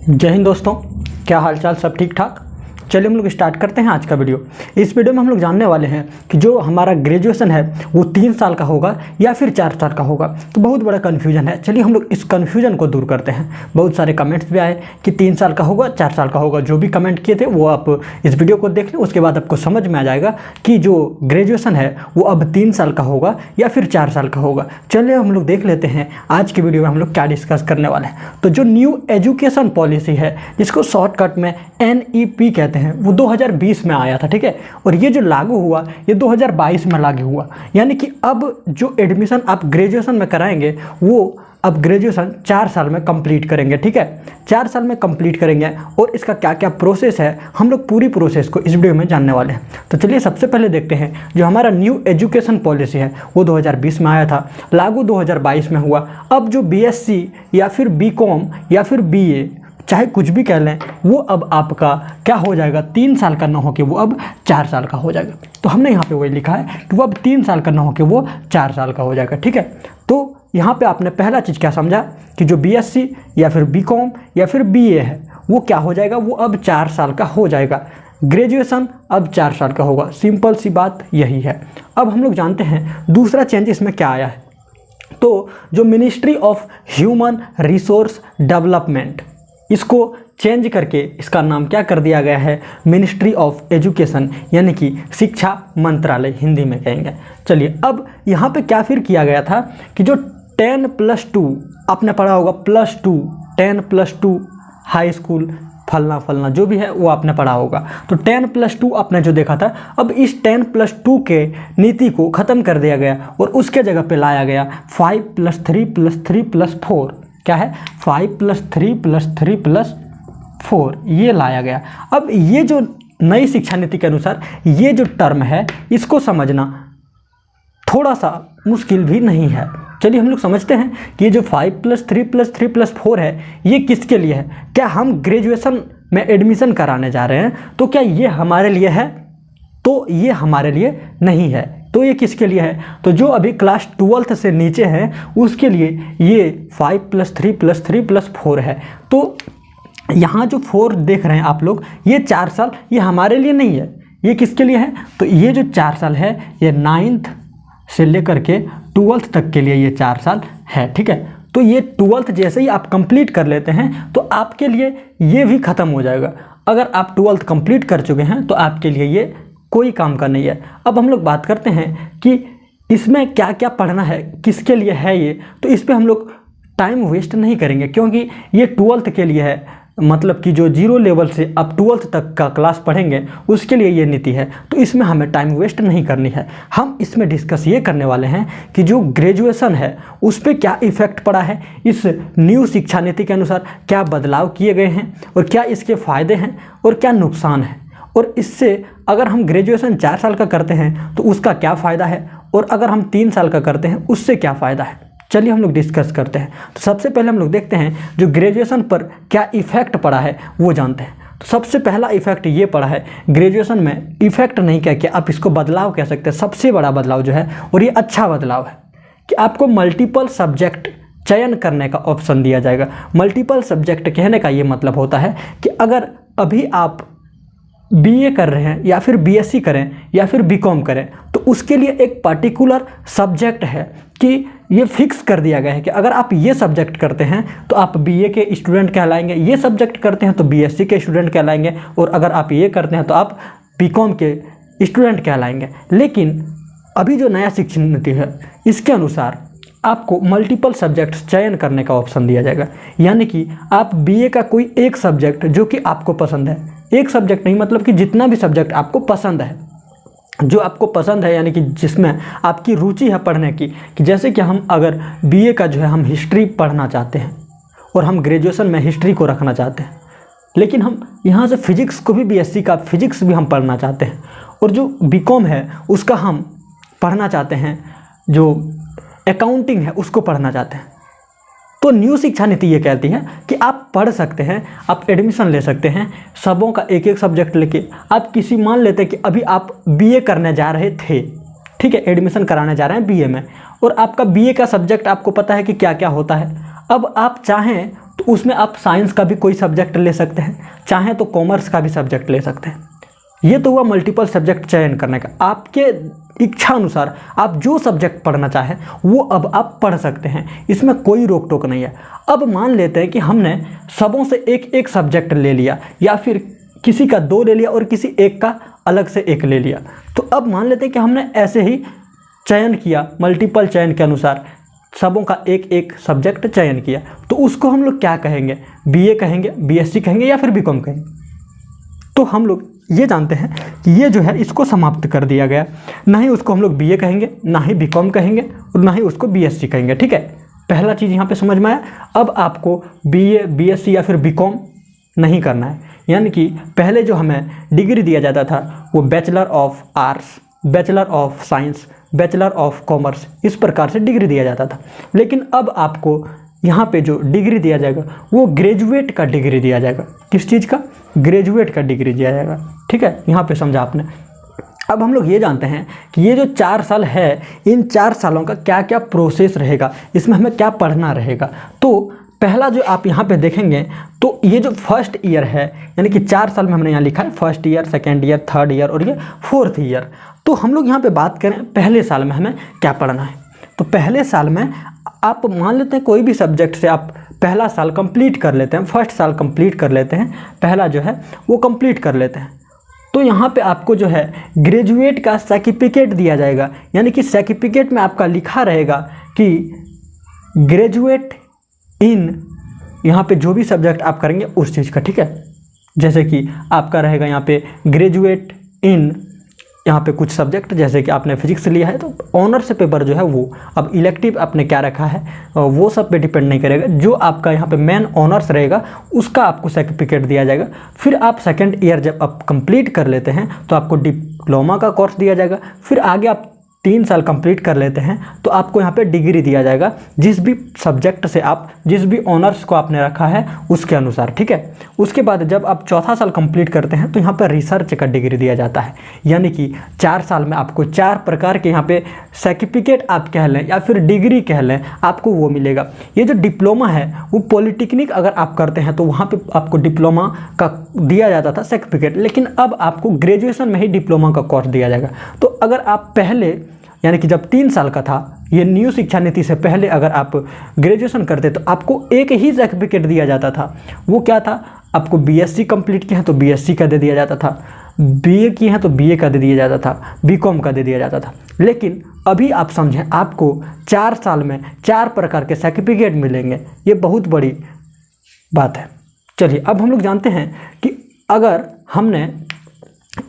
जय हिंद दोस्तों, क्या हालचाल? सब ठीक ठाक। चलिए हम लोग स्टार्ट करते हैं आज का वीडियो। इस वीडियो में हम लोग जानने वाले हैं कि जो हमारा ग्रेजुएशन है वो 3 साल का होगा या फिर 4 साल का होगा। तो बहुत बड़ा कन्फ्यूजन है। चलिए हम लोग इस कन्फ्यूजन को दूर करते हैं। बहुत सारे कमेंट्स भी आए कि 3 साल का होगा, 4 साल का होगा। जो भी कमेंट किए थे वो आप इस वीडियो को देख लें, उसके बाद आपको समझ में आ जाएगा कि जो ग्रेजुएशन है वो अब 3 साल का होगा या फिर 4 साल का होगा। चलिए हम लोग देख लेते हैं आज की वीडियो में हम लोग क्या डिस्कस करने वाले हैं। तो जो न्यू एजुकेशन पॉलिसी है, जिसको शॉर्टकट में NEP कहते हैं, वो 2020 में आया था। ठीक है, और ये जो लागू हुआ ये 2022 में लागू हुआ। यानी कि अब जो एडमिशन आप ग्रेजुएशन में कराएंगे वो अब ग्रेजुएशन 4 साल में कंप्लीट करेंगे। ठीक है, 4 साल में कंप्लीट करेंगे और इसका क्या क्या प्रोसेस है हम लोग पूरी प्रोसेस को इस वीडियो में जानने वाले हैं। तो चलिए सबसे पहले देखते हैं जो हमारा न्यू एजुकेशन पॉलिसी है वो 2020 में आया था, लागू 2022 में हुआ। अब जो BSc या फिर BCom या फिर BA चाहे कुछ भी कह लें, वो अब आपका क्या हो जाएगा, 3 साल का ना हो कि वो अब 4 साल का हो जाएगा। तो हमने यहाँ पे वही लिखा है कि वो अब 3 साल का ना हो कि वो 4 साल का हो जाएगा। ठीक है, तो यहाँ पे आपने पहला चीज़ क्या समझा कि जो BSc या फिर BCom या फिर BA है वो क्या हो जाएगा, वो अब 4 साल का हो जाएगा। ग्रेजुएशन अब 4 साल का होगा। सिंपल सी बात यही है। अब हम लोग जानते हैं दूसरा चेंज इसमें क्या आया है। तो जो ministry of human resource development, इसको चेंज करके इसका नाम क्या कर दिया गया है, मिनिस्ट्री ऑफ एजुकेशन, यानी कि शिक्षा मंत्रालय हिंदी में कहेंगे। चलिए अब यहाँ पे क्या फिर किया गया था कि जो 10+2 आपने पढ़ा होगा, +2 10+2 हाई स्कूल फलना फलना जो भी है वो आपने पढ़ा होगा। तो 10+2 आपने जो देखा था, अब इस 10+2 के नीति को ख़त्म कर दिया गया और उसके जगह पे लाया गया 5+3+3+4। क्या है, 5+3+3+4 ये लाया गया। अब ये जो नई शिक्षा नीति के अनुसार ये जो टर्म है इसको समझना थोड़ा सा मुश्किल भी नहीं है। चलिए हम लोग समझते हैं कि ये जो 5+3+3+4 है ये किसके लिए है। क्या हम ग्रेजुएशन में एडमिशन कराने जा रहे हैं तो क्या ये हमारे लिए है? तो ये हमारे लिए नहीं है। तो ये किसके लिए है? तो जो अभी क्लास 12th से नीचे हैं उसके लिए ये 5+3+3+4 है। तो यहाँ जो 4 देख रहे हैं आप लोग, ये 4 साल ये हमारे लिए नहीं है। ये किसके लिए है? तो ये जो 4 साल है ये 9th से लेकर के 12th तक के लिए ये 4 साल है। ठीक है, तो ये 12th जैसे ही आप कंप्लीट कर लेते हैं तो आपके लिए ये भी ख़त्म हो जाएगा। अगर आप 12th कंप्लीट कर चुके हैं तो आपके लिए ये कोई काम का नहीं है। अब हम लोग बात करते हैं कि इसमें क्या क्या पढ़ना है, किसके लिए है ये। तो इस पे हम लोग टाइम वेस्ट नहीं करेंगे क्योंकि ये 12th के लिए है। मतलब कि जो 0 लेवल से आप 12th तक का क्लास पढ़ेंगे उसके लिए ये नीति है। तो इसमें हमें टाइम वेस्ट नहीं करनी है। हम इसमें डिस्कस ये करने वाले हैं कि जो ग्रेजुएशन है उस पर क्या इफ़ेक्ट पड़ा है, इस न्यू शिक्षा नीति के अनुसार क्या बदलाव किए गए हैं और क्या इसके फ़ायदे हैं और क्या नुकसान है, और इससे अगर हम ग्रेजुएशन 4 साल का करते हैं तो उसका क्या फ़ायदा है, और अगर हम 3 साल का करते हैं उससे क्या फ़ायदा है। चलिए हम लोग डिस्कस करते हैं। तो सबसे पहले हम लोग देखते हैं जो ग्रेजुएशन पर क्या इफ़ेक्ट पड़ा है वो जानते हैं। तो सबसे पहला इफ़ेक्ट ये पड़ा है ग्रेजुएशन में। इफ़ेक्ट नहीं कह के आप इसको बदलाव कह सकते हैं। सबसे बड़ा बदलाव जो है और ये अच्छा बदलाव है कि आपको मल्टीपल सब्जेक्ट चयन करने का ऑप्शन दिया जाएगा। मल्टीपल सब्जेक्ट कहने का ये मतलब होता है कि अगर अभी आप BA कर रहे हैं या फिर BSc करें या फिर BCom करें तो उसके लिए एक पर्टिकुलर सब्जेक्ट है कि ये फिक्स कर दिया गया है कि अगर आप ये सब्जेक्ट करते हैं तो आप BA के स्टूडेंट कहलाएंगे, ये सब्जेक्ट करते हैं तो BSc के स्टूडेंट कहलाएंगे, और अगर आप ये करते हैं तो आप BCom के स्टूडेंट कहलाएंगे। लेकिन अभी जो नया शिक्षा नीति है इसके अनुसार आपको मल्टीपल सब्जेक्ट चयन करने का ऑप्शन दिया जाएगा। यानी कि आप BA का कोई एक सब्जेक्ट जो कि आपको पसंद है, एक सब्जेक्ट नहीं मतलब कि जितना भी सब्जेक्ट आपको पसंद है, जो आपको पसंद है यानी कि जिसमें आपकी रुचि है पढ़ने की, कि जैसे कि हम अगर BA का जो है हम हिस्ट्री पढ़ना चाहते हैं और हम ग्रेजुएशन में हिस्ट्री को रखना चाहते हैं, लेकिन हम यहाँ से फिजिक्स को भी BSc का फिजिक्स भी हम पढ़ना चाहते हैं, और जो BCom है उसका हम पढ़ना चाहते हैं, जो अकाउंटिंग है उसको पढ़ना चाहते हैं। तो न्यू शिक्षा नीति ये कहती है कि आप पढ़ सकते हैं, आप एडमिशन ले सकते हैं सबों का एक एक सब्जेक्ट लेके। आप किसी मान लेते हैं कि अभी आप BA करने जा रहे थे, ठीक है, एडमिशन कराने जा रहे हैं BA में, और आपका BA का सब्जेक्ट आपको पता है कि क्या क्या होता है। अब आप चाहें तो उसमें आप साइंस का भी कोई सब्जेक्ट ले सकते हैं, चाहें तो कॉमर्स का भी सब्जेक्ट ले सकते हैं। ये तो हुआ मल्टीपल सब्जेक्ट चयन करने का। आपके इच्छा अनुसार आप जो सब्जेक्ट पढ़ना चाहें वो अब आप पढ़ सकते हैं, इसमें कोई रोक टोक नहीं है। अब मान लेते हैं कि हमने सबों से एक एक सब्जेक्ट ले लिया, या फिर किसी का 2 ले लिया और किसी एक का अलग से 1 ले लिया। तो अब मान लेते हैं कि हमने ऐसे ही चयन किया, मल्टीपल चयन के अनुसार सबों का एक एक सब्जेक्ट चयन किया, तो उसको हम लोग क्या कहेंगे? बीए कहेंगे, बीएससी कहेंगे, या फिर बीकॉम कहेंगे? तो हम लोग ये जानते हैं कि ये जो है इसको समाप्त कर दिया गया। ना ही उसको हम लोग बीए कहेंगे, ना ही बीकॉम कहेंगे, और ना ही उसको बीएससी कहेंगे। ठीक है, पहला चीज़ यहाँ पे समझ में आया। अब आपको बीए, बीएससी या फिर बीकॉम नहीं करना है। यानी कि पहले जो हमें डिग्री दिया जाता था वो bachelor of arts, bachelor of science, bachelor of commerce, इस प्रकार से डिग्री दिया जाता था। लेकिन अब आपको यहाँ पे जो डिग्री दिया जाएगा वो ग्रेजुएट का डिग्री दिया जाएगा। किस चीज़ का? ग्रेजुएट का डिग्री दिया जाएगा। ठीक है, यहाँ पे समझा आपने। अब हम लोग ये जानते हैं कि ये जो 4 साल है, इन 4 सालों का क्या क्या प्रोसेस रहेगा, इसमें हमें क्या पढ़ना रहेगा। तो पहला जो आप यहाँ पे देखेंगे, तो ये जो फर्स्ट ईयर है, यानी कि 4 साल में हमने यहाँ लिखा है first year, second year, third year और ये 4th ईयर। तो हम लोग यहाँ पे बात करें पहले साल में हमें क्या पढ़ना है। तो पहले साल में आप मान लेते हैं कोई भी सब्जेक्ट से आप पहला साल कंप्लीट कर लेते हैं, फर्स्ट साल कंप्लीट कर लेते हैं, पहला जो है वो कंप्लीट कर लेते हैं। तो यहाँ पे आपको जो है ग्रेजुएट का सर्टिफिकेट दिया जाएगा। यानी कि सर्टिफिकेट में आपका लिखा रहेगा कि ग्रेजुएट इन, यहाँ पे जो भी सब्जेक्ट आप करेंगे उस चीज़ का। ठीक है, जैसे कि आपका रहेगा यहाँ पे ग्रेजुएट इन, यहाँ पे कुछ सब्जेक्ट, जैसे कि आपने फिजिक्स लिया है तो ऑनर्स पेपर जो है वो, अब इलेक्टिव आपने क्या रखा है वो सब पे डिपेंड नहीं करेगा। जो आपका यहाँ पे मेन ऑनर्स रहेगा उसका आपको सर्टिफिकेट दिया जाएगा। फिर आप सेकंड ईयर जब आप कंप्लीट कर लेते हैं तो आपको डिप्लोमा का कोर्स दिया जाएगा। फिर आगे आप 3 साल कंप्लीट कर लेते हैं तो आपको यहाँ पे डिग्री दिया जाएगा, जिस भी सब्जेक्ट से आप, जिस भी ऑनर्स को आपने रखा है उसके अनुसार। ठीक है, उसके बाद जब आप 4था साल कंप्लीट करते हैं तो यहाँ पर रिसर्च का डिग्री दिया जाता है। यानी कि 4 साल में आपको 4 प्रकार के यहाँ पे सर्टिफिकेट आप कह लें या फिर डिग्री कह लें, आपको वो मिलेगा। ये जो डिप्लोमा है वो पॉलिटेक्निक अगर आप करते हैं तो वहाँ पे आपको डिप्लोमा का दिया जाता था सर्टिफिकेट, लेकिन अब आपको ग्रेजुएशन में ही डिप्लोमा का कोर्स दिया जाएगा। तो अगर आप पहले, यानी कि जब 3 साल का था, ये न्यू शिक्षा नीति से पहले अगर आप ग्रेजुएशन करते तो आपको एक ही सर्टिफिकेट दिया जाता था। वो क्या था? आपको बीएससी कंप्लीट किया है तो बीएससी का दे दिया जाता था, बीए किए हैं तो बीए का दे दिया जाता था, बीकॉम का दे दिया जाता था। लेकिन अभी आप समझें, आपको 4 साल में 4 प्रकार के सर्टिफिकेट मिलेंगे। ये बहुत बड़ी बात है। चलिए, अब हम लोग जानते हैं कि अगर हमने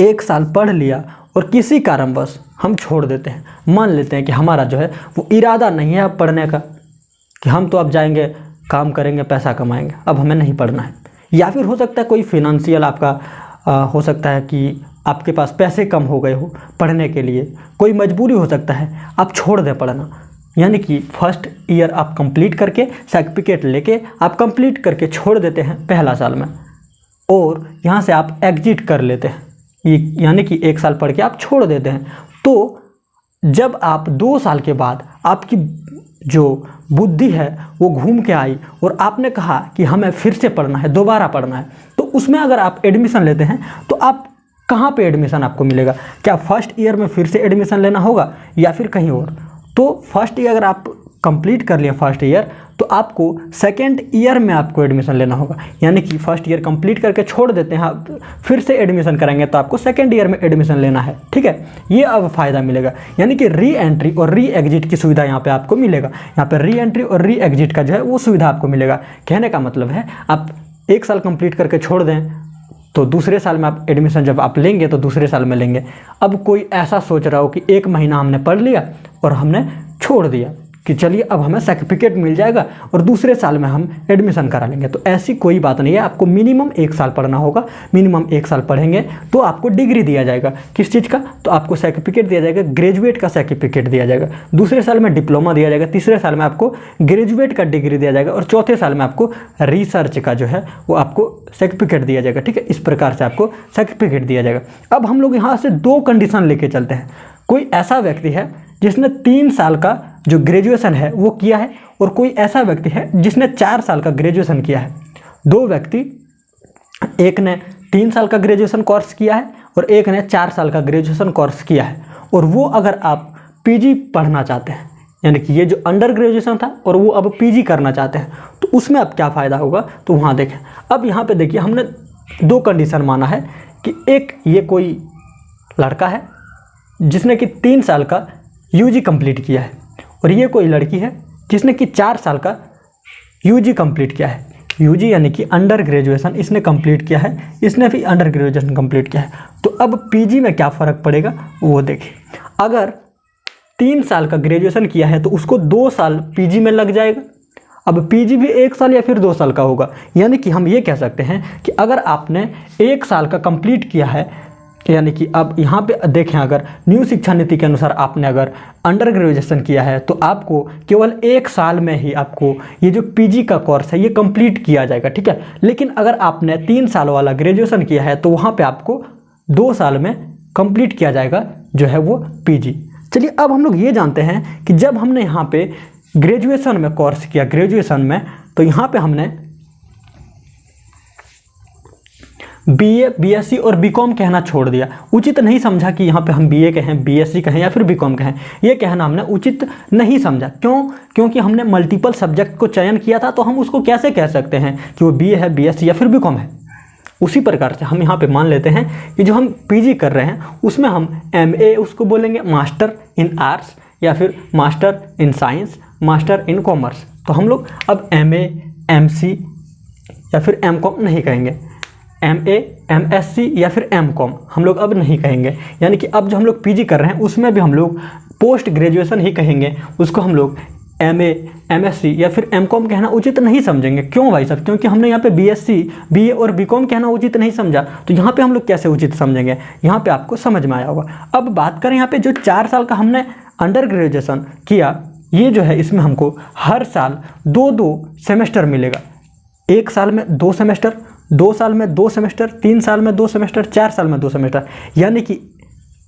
1 साल पढ़ लिया और किसी कारणवश हम छोड़ देते हैं, मान लेते हैं कि हमारा जो है वो इरादा नहीं है अब पढ़ने का, कि हम तो अब जाएंगे, काम करेंगे, पैसा कमाएंगे, अब हमें नहीं पढ़ना है। या फिर हो सकता है कोई फिनेंशियल आपका हो सकता है कि आपके पास पैसे कम हो गए हो पढ़ने के लिए, कोई मजबूरी हो सकता है, आप छोड़ दें पढ़ना। यानी कि फर्स्ट ईयर आप कंप्लीट करके सर्टिफिकेट लेके आप कंप्लीट करके छोड़ देते हैं पहला साल में, और यहाँ से आप एग्जिट कर लेते हैं, यानी कि 1 साल पढ़ के आप छोड़ देते हैं। तो जब आप 2 साल के बाद आपकी जो बुद्धि है वो घूम के आई और आपने कहा कि हमें फिर से पढ़ना है, दोबारा पढ़ना है, तो उसमें अगर आप एडमिशन लेते हैं तो आप कहाँ पे एडमिशन आपको मिलेगा? क्या फर्स्ट ईयर में फिर से एडमिशन लेना होगा या फिर कहीं और? तो फर्स्ट ईयर अगर आप कंप्लीट कर लिया फर्स्ट ईयर, तो आपको सेकेंड ईयर में आपको एडमिशन लेना होगा। यानी कि फर्स्ट ईयर कंप्लीट करके छोड़ देते हैं, आप फिर से एडमिशन करेंगे तो आपको सेकेंड ईयर में एडमिशन लेना है। ठीक है, ये अब फ़ायदा मिलेगा। यानी कि री एंट्री और री एग्जिट की सुविधा यहाँ पे आपको मिलेगा। यहाँ पे री एंट्री और री एग्जिट का जो है वो सुविधा आपको मिलेगा। कहने का मतलब है, आप 1 साल कंप्लीट करके छोड़ दें तो दूसरे साल में आप एडमिशन जब आप लेंगे तो दूसरे साल में लेंगे। अब कोई ऐसा सोच रहा हो कि 1 महीना हमने पढ़ लिया और हमने छोड़ दिया कि चलिए अब हमें सर्टिफिकेट मिल जाएगा और दूसरे साल में हम एडमिशन करा लेंगे, तो ऐसी कोई बात नहीं है। आपको मिनिमम 1 साल पढ़ना होगा। मिनिमम 1 साल पढ़ेंगे तो आपको डिग्री दिया जाएगा। किस चीज़ का? तो आपको सर्टिफिकेट दिया जाएगा, ग्रेजुएट का सर्टिफिकेट दिया जाएगा। दूसरे साल में डिप्लोमा दिया जाएगा, तीसरे साल में आपको ग्रेजुएट का डिग्री दिया जाएगा और चौथे साल में आपको रिसर्च का जो है वो आपको सर्टिफिकेट दिया जाएगा। ठीक है, इस प्रकार से आपको सर्टिफिकेट दिया जाएगा। अब हम लोग यहाँ से 2 कंडीशन लेके चलते हैं। कोई ऐसा व्यक्ति है जिसने 3 साल का जो ग्रेजुएशन है वो किया है, और कोई ऐसा व्यक्ति है जिसने 4 साल का ग्रेजुएशन किया है। 2 व्यक्ति, एक ने 3 साल का ग्रेजुएशन कोर्स किया है और एक ने 4 साल का ग्रेजुएशन कोर्स किया है, और वो अगर आप पीजी पढ़ना चाहते हैं, यानी कि ये जो अंडर ग्रेजुएशन था और वो अब पीजी करना चाहते हैं, तो उसमें अब क्या फ़ायदा होगा, तो वहाँ देखें। अब यहाँ पे देखिए हमने 2 कंडीशन माना है कि एक ये कोई लड़का है जिसने कि 3 साल का यूजी कंप्लीट किया है, और ये कोई लड़की है जिसने कि 4 साल का यूजी कंप्लीट किया है। यूजी यानी कि अंडर ग्रेजुएशन इसने कंप्लीट किया है, इसने भी अंडर ग्रेजुएशन कंप्लीट किया है। तो अब पीजी में क्या फ़र्क पड़ेगा वो देखिए। अगर 3 साल का ग्रेजुएशन किया है तो उसको 2 साल पीजी में लग जाएगा। अब पीजी भी 1 साल या फिर 2 साल का होगा, यानी कि हम ये कह सकते हैं कि अगर आपने 1 साल का कंप्लीट किया है, यानी कि अब यहाँ पे देखें, अगर न्यू शिक्षा नीति के अनुसार आपने अगर अंडर ग्रेजुएशन किया है तो आपको केवल 1 साल में ही आपको ये जो पीजी का कोर्स है ये कंप्लीट किया जाएगा, ठीक है। लेकिन अगर आपने 3 साल वाला ग्रेजुएशन किया है तो वहाँ पे आपको 2 साल में कंप्लीट किया जाएगा जो है वो पीजी। चलिए अब हम लोग ये जानते हैं कि जब हमने यहाँ पे ग्रेजुएशन में कोर्स किया, ग्रेजुएशन में, तो यहाँ पे हमने बीए, बीएससी और बीकॉम कहना छोड़ दिया। उचित नहीं समझा कि यहाँ पे हम बीए कहें, बीएससी कहें या फिर बीकॉम कहें, ये कहना हमने उचित नहीं समझा। क्यों? क्योंकि हमने मल्टीपल सब्जेक्ट को चयन किया था, तो हम उसको कैसे कह सकते हैं कि वो बीए है, बीएससी या फिर बीकॉम है। उसी प्रकार से हम यहाँ पे मान लेते हैं कि जो हम पीजी कर रहे हैं उसमें हम एमए उसको बोलेंगे, मास्टर इन आर्ट्स या फिर master in science, master in commerce. तो हम लोग अब एमए, एमसी या फिर एमकॉम नहीं कहेंगे, एमए, एमएससी या फिर एमकॉम हम लोग अब नहीं कहेंगे। यानी कि अब जो हम लोग पीजी कर रहे हैं उसमें भी हम लोग पोस्ट ग्रेजुएशन ही कहेंगे, उसको हम लोग एमए, एमएससी या फिर एमकॉम कहना उचित नहीं समझेंगे। क्यों भाई साहब? क्योंकि हमने यहाँ पे बीएससी, बीए और बीकॉम कहना उचित नहीं समझा, तो यहाँ पे हम लोग कैसे उचित समझेंगे? यहाँ पे आपको समझ में आया होगा। अब बात करें यहाँ पे जो 4 साल का हमने अंडर ग्रेजुएशन किया, ये जो है इसमें हमको हर साल 2-2 सेमेस्टर मिलेगा। 1 साल में 2 सेमेस्टर, 2 साल में 2 सेमेस्टर, 3 साल में 2 सेमेस्टर, 4 साल में 2 सेमेस्टर, यानी कि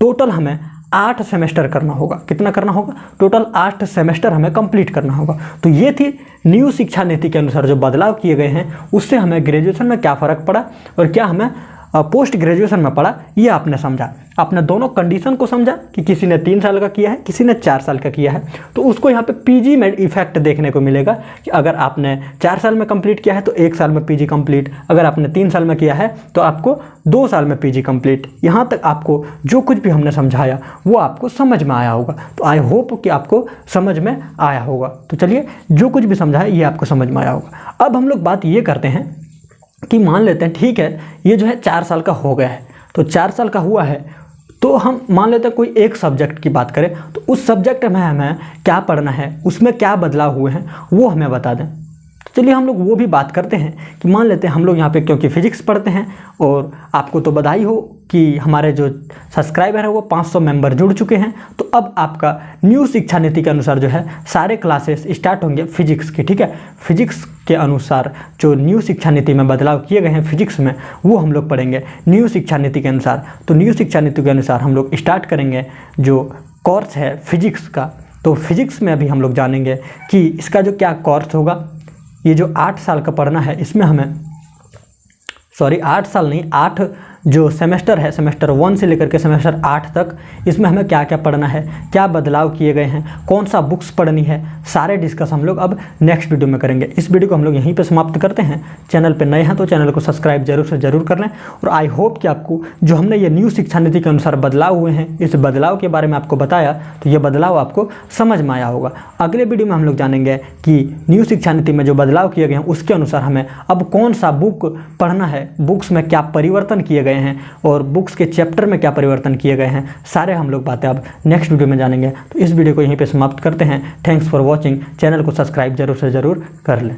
टोटल हमें 8 सेमेस्टर करना होगा। कितना करना होगा? टोटल 8 सेमेस्टर हमें कंप्लीट करना होगा। तो ये थी न्यू शिक्षा नीति के अनुसार जो बदलाव किए गए हैं, उससे हमें ग्रेजुएशन में क्या फ़र्क पड़ा और क्या हमें पोस्ट ग्रेजुएशन में पड़ा, ये आपने समझा। आपने दोनों कंडीशन को समझा कि किसी ने 3 साल का किया है, किसी ने 4 साल का किया है, तो उसको यहाँ पे पीजी में इफेक्ट देखने को मिलेगा कि अगर आपने 4 साल में कंप्लीट किया है तो 1 साल में पीजी कंप्लीट, अगर आपने 3 साल में किया है तो आपको 2 साल में पीजी कंप्लीट। यहाँ तक आपको जो कुछ भी हमने समझाया वो आपको समझ में आया होगा। तो आई होप कि आपको समझ में आया होगा। तो चलिए, जो कुछ भी समझाया ये आपको समझ में आया होगा। अब हम लोग बात ये करते हैं कि मान लेते हैं, ठीक है, ये जो है 4 साल का हो गया है, तो 4 साल का हुआ है, तो हम मान लेते हैं कोई एक सब्जेक्ट की बात करें तो उस सब्जेक्ट में हमें क्या पढ़ना है, उसमें क्या बदलाव हुए हैं वो हमें बता दें। तो चलिए हम लोग वो भी बात करते हैं कि मान लेते हैं हम लोग यहाँ पे क्योंकि फिजिक्स पढ़ते हैं, और आपको तो बधाई हो कि हमारे जो सब्सक्राइबर है वो 500 मेंबर जुड़ चुके हैं। तो अब आपका न्यू शिक्षा नीति के अनुसार जो है सारे क्लासेस स्टार्ट होंगे फिजिक्स की, ठीक है। फिजिक्स के अनुसार जो न्यू शिक्षा नीति में बदलाव किए गए हैं फिजिक्स में, वो हम लोग पढ़ेंगे न्यू शिक्षा नीति के अनुसार। तो न्यू शिक्षा नीति के अनुसार हम लोग स्टार्ट करेंगे जो कोर्स है फिजिक्स का। तो फिजिक्स में अभी हम लोग जानेंगे कि इसका जो क्या कोर्स होगा। ये जो 8 साल का पढ़ना है इसमें हमें 8 साल नहीं, 8 जो सेमेस्टर है, सेमेस्टर 1 से लेकर के सेमेस्टर 8 तक, इसमें हमें क्या क्या पढ़ना है, क्या बदलाव किए गए हैं, कौन सा बुक्स पढ़नी है, सारे डिस्कस हम लोग अब नेक्स्ट वीडियो में करेंगे। इस वीडियो को हम लोग यहीं पे समाप्त करते हैं। चैनल पे नए हैं तो चैनल को सब्सक्राइब जरूर से ज़रूर कर लें। और आई होप कि आपको जो हमने ये न्यू शिक्षा नीति के अनुसार बदलाव हुए हैं, इस बदलाव के बारे में आपको बताया, तो ये बदलाव आपको समझ में आया होगा। अगले वीडियो में हम लोग जानेंगे कि न्यू शिक्षा नीति में जो बदलाव किए गए हैं उसके अनुसार हमें अब कौन सा बुक पढ़ना है, बुक्स में क्या परिवर्तन किए गए हैं और बुक्स के चैप्टर में क्या परिवर्तन किए गए हैं, सारे हम लोग बातें अब नेक्स्ट वीडियो में जानेंगे। तो इस वीडियो को यहीं पे समाप्त करते हैं। Thanks for watching. चैनल को सब्सक्राइब जरूर से ज़रूर कर लें।